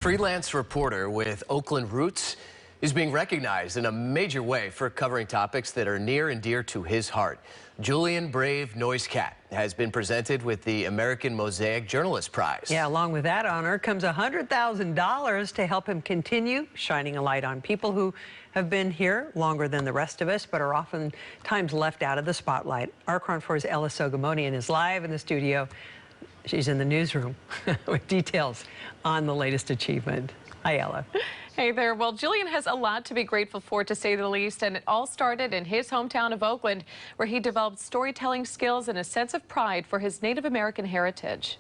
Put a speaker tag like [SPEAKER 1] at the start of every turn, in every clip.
[SPEAKER 1] Freelance reporter with Oakland roots is being recognized in a major way for covering topics that are near and dear to his heart. Julian Brave Noisecat has been presented with the American Mosaic Journalist Prize.
[SPEAKER 2] Yeah, along with that honor comes $100,000 to help him continue shining a light on people who have been here longer than the rest of us, but are oftentimes left out of the spotlight. Our Chron 4's Ella Sogomonian is live in the studio. She's in the newsroom with details on the latest achievement. Hi, Ella.
[SPEAKER 3] Hey there. Well, Julian has a lot to be grateful for, to say the least, and it all started in his hometown of Oakland, where he developed storytelling skills and a sense of pride for his Native American heritage.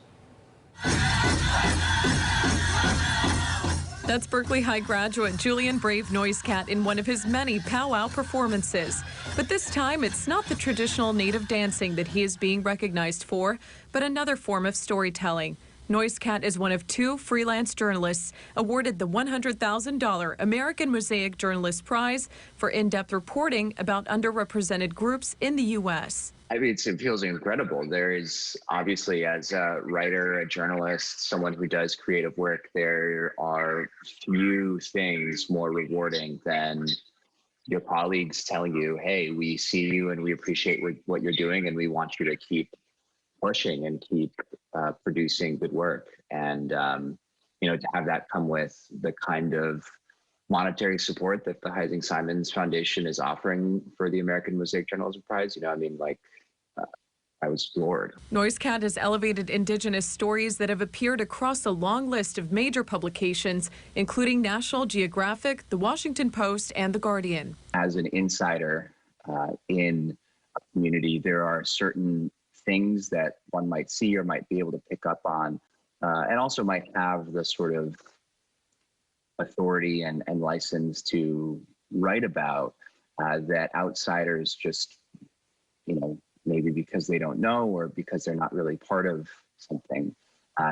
[SPEAKER 3] That's Berkeley High graduate Julian Brave Noisecat in one of his many powwow performances. But this time, it's not the traditional Native dancing that he is being recognized for, but another form of storytelling. Noisecat is one of two freelance journalists awarded the $100,000 American Mosaic Journalist Prize for in-depth reporting about underrepresented groups in the U.S.
[SPEAKER 4] I mean, it feels incredible. There is obviously, as a writer, a journalist, someone who does creative work, there are few things more rewarding than your colleagues telling you, hey, we see you and we appreciate what you're doing and we want you to keep pushing and keep producing good work. And, to have that come with the kind of monetary support that the Heising Simons Foundation is offering for the American Mosaic Journalism Prize, I was floored.
[SPEAKER 3] Noisecat has elevated Indigenous stories that have appeared across a long list of major publications, including National Geographic, The Washington Post, and The Guardian.
[SPEAKER 4] As an insider in a community, there are certain things that one might see or might be able to pick up on, and also might have the sort of authority and license to write about that outsiders just, maybe because they don't know or because they're not really part of something,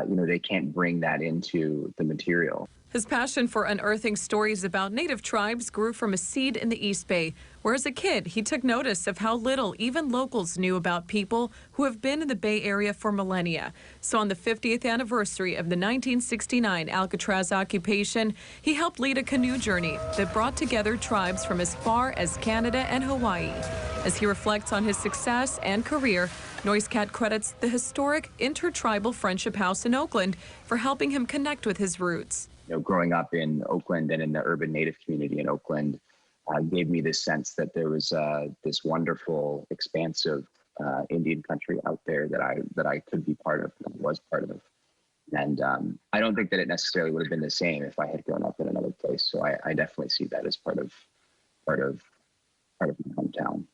[SPEAKER 4] they can't bring that into the material.
[SPEAKER 3] His passion for unearthing stories about Native tribes grew from a seed in the East Bay, where as a kid he took notice of how little even locals knew about people who have been in the Bay Area for millennia. So on the 50th anniversary of the 1969 Alcatraz occupation, he helped lead a canoe journey that brought together tribes from as far as Canada and Hawaii. As he reflects on his success and career, Noisecat credits the historic Intertribal Friendship House in Oakland for helping him connect with his roots.
[SPEAKER 4] Growing up in Oakland and in the urban Native community in Oakland gave me this sense that there was this wonderful, expansive Indian country out there that I could be part of, and was part of. And I don't think that it necessarily would have been the same if I had grown up in another place. So I definitely see that as part of my hometown.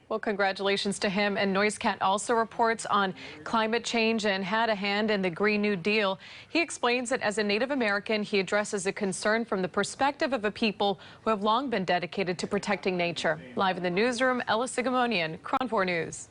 [SPEAKER 3] Well, congratulations to him. And Noisecat also reports on climate change and had a hand in the Green New Deal. He explains that as a Native American, he addresses a concern from the perspective of a people who have long been dedicated to protecting nature. Live in the newsroom, Ella Sogomonian, Chron 4 News.